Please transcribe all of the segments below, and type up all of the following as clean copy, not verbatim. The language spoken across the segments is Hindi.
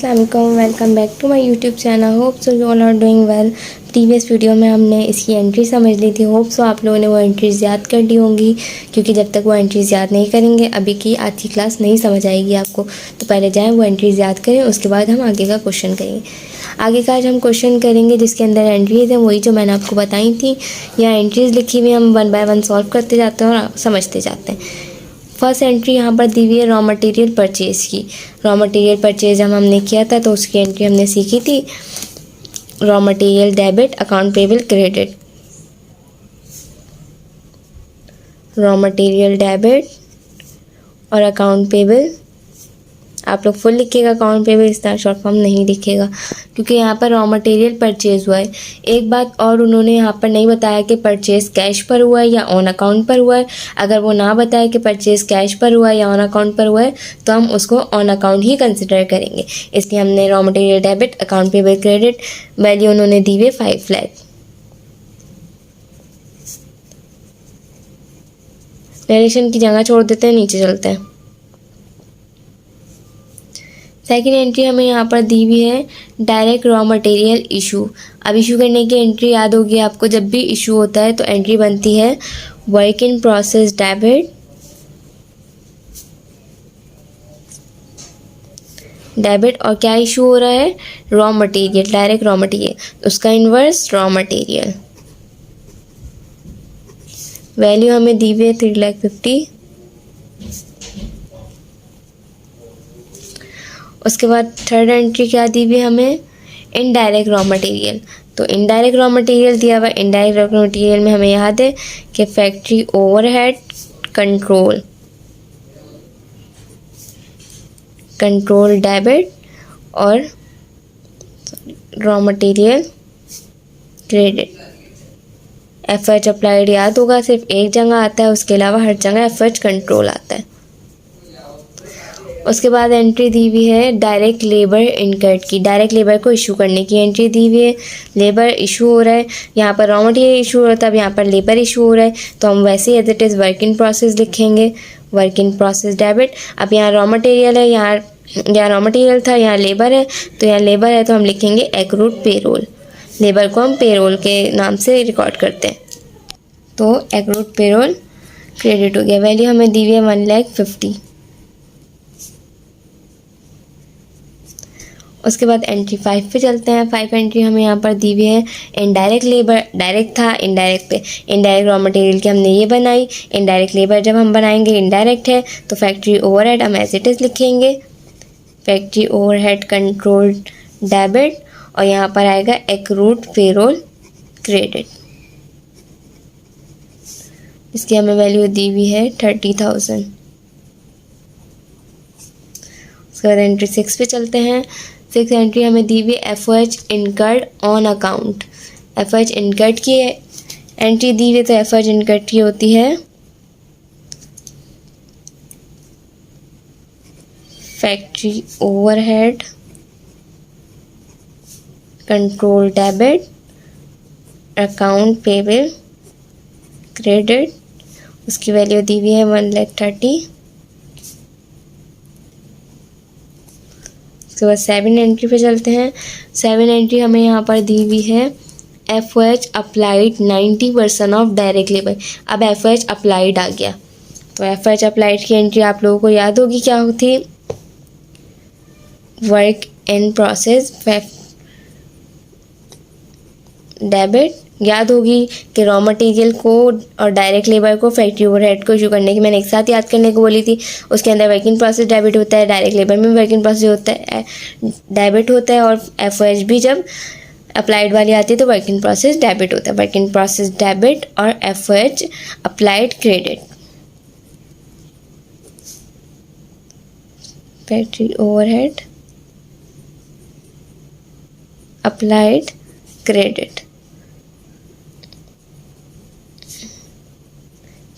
अस्सलाम वालेकुम, welcome back to my YouTube channel. Hope so you all are doing well. Previous video में हमने इसकी एंट्री समझ ली थी। होप सो आप लोगों ने वो एंट्रीज़ याद कर ली होंगी, क्योंकि जब तक वो एंट्रीज़ याद नहीं करेंगे अभी की आज की क्लास नहीं समझ आएगी आपको। तो पहले जाएँ वो एंट्रीज़ याद करें, उसके बाद हम आगे का क्वेश्चन करेंगे। आगे का आज हम क्वेश्चन करेंगे जिसके अंदर एंट्रीज़ हैं वही जो मैंने आपको बताई थी। यहाँ एंट्रीज़ लिखी हुई हम वन बाय वन सॉल्व करते जाते हैं और समझते जाते हैं। फर्स्ट एंट्री यहाँ पर दी हुई है रॉ मटेरियल परचेज़ की। रॉ मटेरियल परचेज जब हमने किया था तो उसकी एंट्री हमने सीखी थी raw material debit, account payable credit. Raw material debit और अकाउंट पेबल, आप लोग फुल लिखिएगा, अकाउंट पेबल इस तरह शॉर्ट फॉर्म नहीं लिखिएगा, क्योंकि यहाँ पर रॉ मटेरियल परचेज हुआ है। एक बात और उन्होंने यहाँ पर नहीं बताया कि परचेज कैश पर हुआ है या ऑन अकाउंट पर हुआ है। अगर वो ना बताए कि परचेज कैश पर हुआ है या ऑन अकाउंट पर हुआ है तो हम उसको ऑन अकाउंट ही कंसिडर करेंगे। इसलिए हमने raw material debit, account payable credit, value उन्होंने दी हुई 5 लाख। नरेशन की जगह छोड़ देते हैं, नीचे चलते हैं। सेकेंड एंट्री हमें यहाँ पर दी हुई है डायरेक्ट रॉ मटेरियल इशू। अब इशू करने की एंट्री याद होगी आपको, जब भी इशू होता है तो एंट्री बनती है वर्क इन प्रोसेस डेबिट और क्या इशू हो रहा है, raw material, direct raw material, उसका इन्वर्स रॉ मटेरियल। वैल्यू हमें दी हुई है 3,50,000। उसके बाद थर्ड एंट्री क्या दी हुई हमें, इनडायरेक्ट रॉ मटेरियल। तो इनडायरेक्ट रॉ मटेरियल दिया हुआ, इनडायरेक्ट रॉ मटेरियल में हमें याद है कि फैक्ट्री ओवरहेड कंट्रोल डेबिट और raw material credit. FH applied याद होगा, सिर्फ एक जगह आता है, उसके अलावा हर जगह एफएच कंट्रोल आता है। उसके बाद एंट्री दी हुई है डायरेक्ट लेबर इनकर्ड की। डायरेक्ट लेबर को इशू करने की एंट्री दी हुई है। लेबर इशू हो रहा है, यहाँ पर रॉ मटेरियल इशू हो रहा था, अब यहाँ पर लेबर इशू हो रहा है, तो हम वैसे ही as it is work in process लिखेंगे, वर्क इन प्रोसेस डेबिट। अब यहाँ रॉ मटेरियल है, यहाँ रॉ मटेरियल था, यहाँ लेबर है, तो यहाँ लेबर है तो हम लिखेंगे एक्रूड पेरोल। लेबर को हम पेरोल के नाम से रिकॉर्ड करते हैं, तो एक्रूड पेरोल क्रेडिट हो गया। वैल्यू हमें दी हुई है 1,50,000। उसके बाद एंट्री 5 पे चलते हैं। 5 एंट्री हमें यहाँ पर दी हुई है इनडायरेक्ट लेबर, डायरेक्ट था इनडायरेक्ट पे, इनडायरेक्ट रॉ मटेरियल की हमने ये बनाई, इनडायरेक्ट लेबर जब हम बनाएंगे इनडायरेक्ट है तो फैक्ट्री ओवरहेड हम एज इट इज़ लिखेंगे, फैक्ट्री ओवरहेड कंट्रोल डेबिट, और यहाँ पर आएगा एक्रूड पेरोल क्रेडिट, इसकी हमें वैल्यू दी हुई है 30,000। उसके बाद एंट्री 6 पे चलते हैं। 6 एंट्री हमें दी हुई FOH incurred on account. FOH incurred की एंट्री दी हुई, तो एफओएच इनकर्ड की होती है factory overhead control debit, account payable credit, उसकी वैल्यू दी हुई है 1,30,000। उसके बाद 7 एंट्री पे चलते हैं। 7 एंट्री हमें यहाँ पर दी हुई है FOH applied 90% of direct labour. अब एफओएच अप्लाइड आ गया, तो एफओएच अप्लाइड की एंट्री आप लोगों को याद होगी क्या होती, वर्क इन प्रोसेस डेबिट। याद होगी कि रॉ मटेरियल को और डायरेक्ट लेबर को फैक्ट्री ओवरहेड को इशू करने की मैंने एक साथ याद करने को बोली थी। उसके अंदर वर्क इन प्रोसेस डेबिट होता है, डायरेक्ट लेबर में वर्क इन प्रोसेस होता है डेबिट होता है, और एफओएच भी जब अप्लाइड वाली आती है तो वर्क इन प्रोसेस डेबिट होता है। वर्क इन प्रोसेस डेबिट और FOH applied credit, factory overhead applied credit.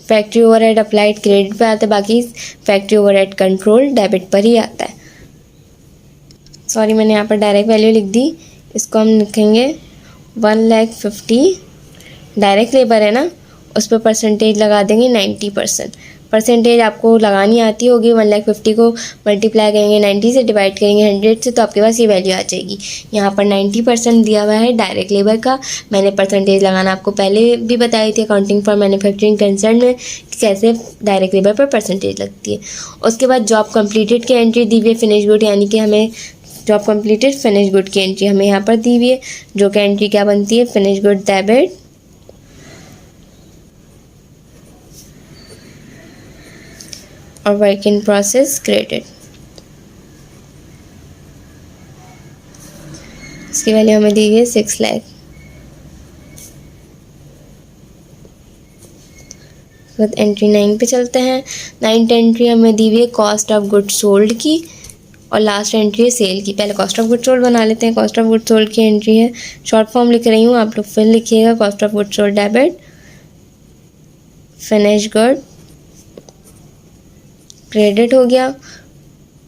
Factory overhead applied credit पे आता है, बाकी फैक्ट्री ओवरहेड कंट्रोल डेबिट पर ही आता है। सॉरी, मैंने यहाँ पर डायरेक्ट वैल्यू लिख दी, इसको हम लिखेंगे 1,50,000। डायरेक्ट लेबर है ना, उस पर परसेंटेज लगा देंगे 90%। परसेंटेज आपको लगानी आती होगी। 1,50,000 को मल्टीप्लाई करेंगे 90 से, डिवाइड करेंगे 100 से, तो आपके पास ये वैल्यू आ जाएगी। यहाँ पर 90% दिया हुआ है डायरेक्ट लेबर का। मैंने परसेंटेज लगाना आपको पहले भी बताई थी अकाउंटिंग फॉर मैन्युफैक्चरिंग कंसर्न में कि कैसे डायरेक्ट लेबर पर परसेंटेज लगती है। उसके बाद जॉब कंप्लीटेड की एंट्री दी हुई है फिनिश गुड, यानी कि हमें जॉब कंप्लीटेड फिनिश गुड की एंट्री हमें यहाँ पर दी हुई है, जो कि एंट्री क्या बनती है, फिनिश गुड डेबिट और वर्क इन प्रोसेस क्रेडिट। इसकी वैल्यू हमें दी गई है 6 लाख। एंट्री 9 पे चलते हैं। 9th एंट्री हमें दी हुई है कॉस्ट ऑफ गुड सोल्ड की, और लास्ट एंट्री है सेल की। पहले कॉस्ट ऑफ गुड सोल्ड बना लेते हैं। कॉस्ट ऑफ गुड सोल्ड की एंट्री है, शॉर्ट फॉर्म लिख रही हूँ, आप लोग फिर लिखिएगा। Cost of good sold debit finish good credit हो गया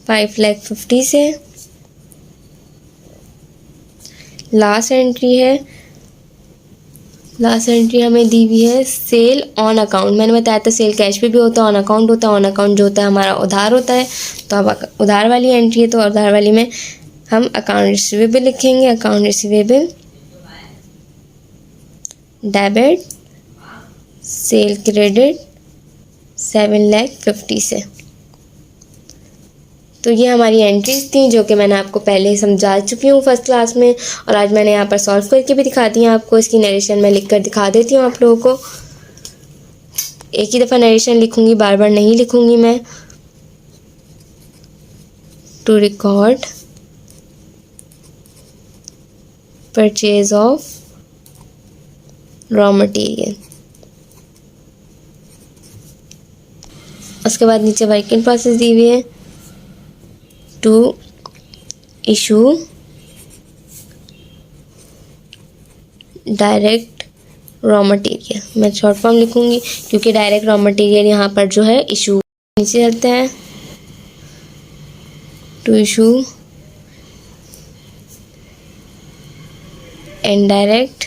5,50,000 से। लास्ट एंट्री हमें दी हुई है सेल ऑन अकाउंट। मैंने बताया था सेल कैश पे भी होता है, ऑन अकाउंट होता है। ऑन अकाउंट जो होता है हमारा उधार होता है, तो अब उधार वाली एंट्री है, तो उधार वाली में हम अकाउंट रिसीवेबल लिखेंगे। Account receivable debit cell credit 7,50,000 से। तो ये हमारी एंट्रीज थी जो कि मैंने आपको पहले ही समझा चुकी हूँ फर्स्ट क्लास में, और आज मैंने यहाँ पर सॉल्व करके भी दिखा दी है आपको। इसकी नरेशन मैं लिख कर दिखा देती हूँ आप लोगों को। एक ही दफ़ा नरेशन लिखूँगी, बार बार नहीं लिखूँगी मैं। To record purchase of raw material. उसके बाद नीचे वर्क इन प्रोसेस दी हुई है to issue direct raw material. मैं शॉर्ट फॉर्म लिखूँगी क्योंकि डायरेक्ट रॉ मटेरियल यहाँ पर जो है इशू। नीचे चलते हैं, to issue indirect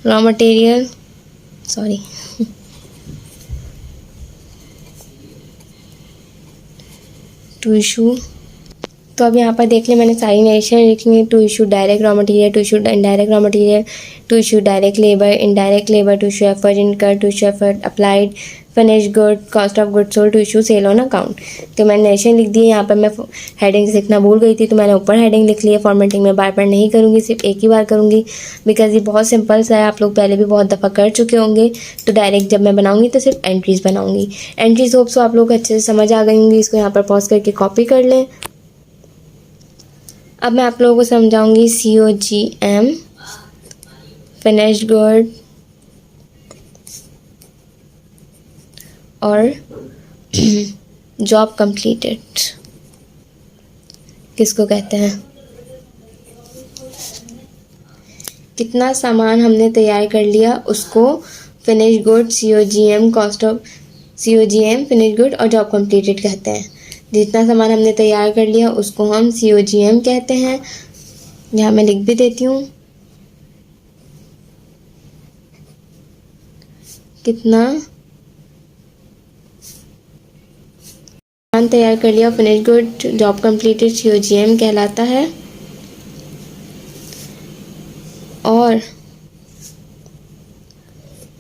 raw material, sorry to issue. तो अब यहाँ पर देख लें, मैंने सारी नरेशन लिखी है। To issue direct raw material, to issue indirect raw material, to issue direct labour, indirect labour, to issue effort incur, to issue effort applied, finish good, cost of good sold, to issue sale on account. तो मैंने नरेशन लिख दी है। यहाँ पर मैं हेडिंग लिखना भूल गई थी, तो मैंने ऊपर हेडिंग लिख ली है। फॉर्मेटिंग में बार बार नहीं करूँगी, सिर्फ एक ही बार करूँगी, बिकॉज ये बहुत सिंपल सा है, आप लोग पहले भी बहुत दफ़ा कर चुके होंगे। तो डायरेक्ट जब मैं बनाऊँगी तो सिर्फ एंट्रीज़ बनाऊँगी। एंट्रीज़ होप सो आप लोग अच्छे से समझ आ गई होंगी। इसको यहाँ पर पॉज करके कॉपी कर लें। अब मैं आप लोगों को समझाऊंगी COGM फिनिश गुड और जॉब कंप्लीटेड किसको कहते हैं। कितना सामान हमने तैयार कर लिया उसको finish good, COGM cost of COGM finish good और जॉब कंप्लीटेड कहते हैं। जितना सामान हमने तैयार कर लिया उसको हम COGM कहते हैं। यहाँ मैं लिख भी देती हूँ, कितना सामान तैयार कर लिया finish good job completed COGM कहलाता है। और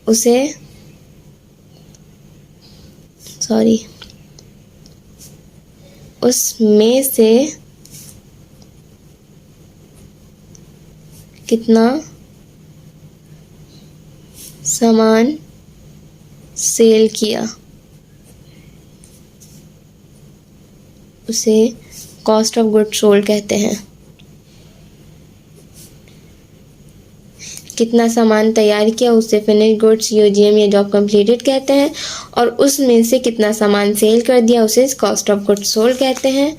उसे उसमें से कितना सामान सेल किया उसे कॉस्ट ऑफ गुड सोल्ड कहते हैं। कितना सामान तैयार किया उससे फिनिश गुड COGM या जॉब कंप्लीटेड कहते हैं। और उसमें से कितना सामान सेल कर दिया उसे कॉस्ट ऑफ गुड सोल्ड कहते हैं।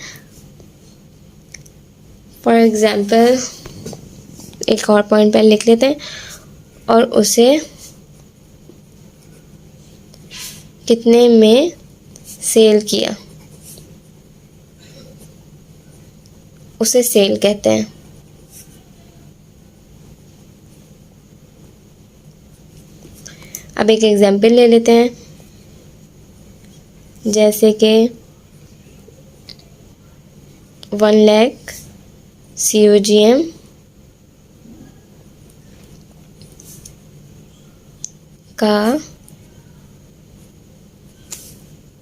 फॉर एग्जाम्पल एक और पॉइंट पहले लिख लेते हैं, और उसे कितने में सेल किया उसे सेल कहते हैं। अब एक एग्जाम्पल ले लेते हैं। जैसे कि 1 लाख COGM का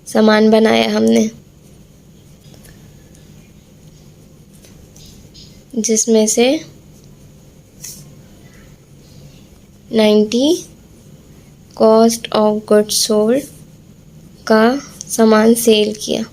सामान बनाया हमने, जिसमें से 90 कॉस्ट ऑफ गुड्स सोल्ड का सामान सेल किया।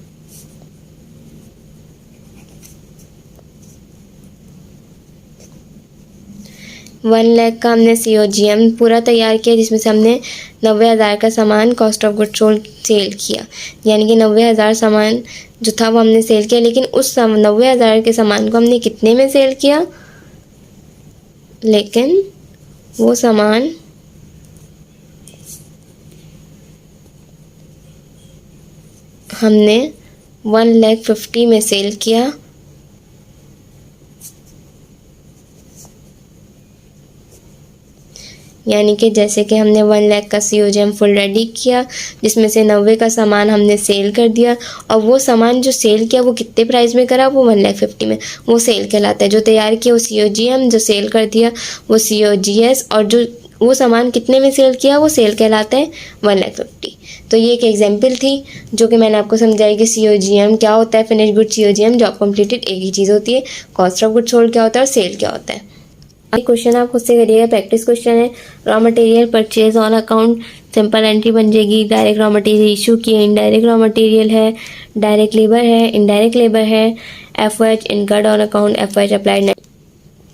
वन लाख का हमने COGM पूरा तैयार किया, जिसमें से हमने 90,000 का सामान cost of goods sold sale किया, यानी कि 90,000 सामान जो था वो हमने सेल किया। लेकिन उस 90,000 के सामान को हमने कितने में सेल किया, लेकिन वो सामान हमने 1,50,000 में सेल किया। यानी कि जैसे कि हमने 1 लाख का COGM फुल रेडी किया, जिसमें से 90 का सामान हमने सेल कर दिया, और वो सामान जो सेल किया वो कितने प्राइस में करा, वो 1,50,000 में, वो सेल कहलाता है। जो तैयार किया वो COGM, जो सेल कर दिया वो COGS, और जो वो सामान कितने में सेल किया वो सेल कहलाता है 1,50,000। तो ये एक एग्जाम्पल थी जो कि मैंने आपको समझाई कि COGM क्या होता है, finish good COGM, job completed एक ही चीज़ होती है। कॉस्ट ऑफ गुड सोल्ड क्या होता है और सेल क्या होता है। क्वेश्चन आप खुद से करिएगा, प्रैक्टिस क्वेश्चन है। Raw material purchase on account, simple entry बन जाएगी। डायरेक्ट रॉ मटेरियल इशू किए, इनडायरेक्ट रॉ मटेरियल है, डायरेक्ट लेबर है, इनडायरेक्ट लेबर है। FOH incurred on account, FOH applied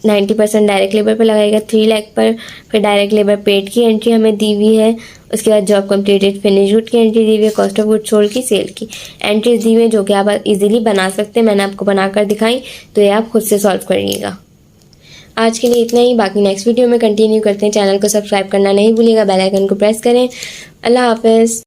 90% direct labour पर लगाएगा 3 लाख पर। फिर डायरेक्ट लेबर पेड की एंट्री हमें दी हुई है। उसके बाद जॉब कंप्लीटेड फिनिश गुड की एंट्री दी हुई है, कॉस्ट ऑफ गुड सोल्ड की, सेल की एंट्रीज दी हुई है, जो कि आप इजीली बना सकते हैं। मैंने आपको बनाकर दिखाई, तो ये आप खुद से सॉल्व करिएगा। आज के लिए इतना ही, बाकी नेक्स्ट वीडियो में कंटिन्यू करते हैं। चैनल को सब्सक्राइब करना नहीं भूलिएगा, बेल आइकन को प्रेस करें। अल्लाह हाफिज़।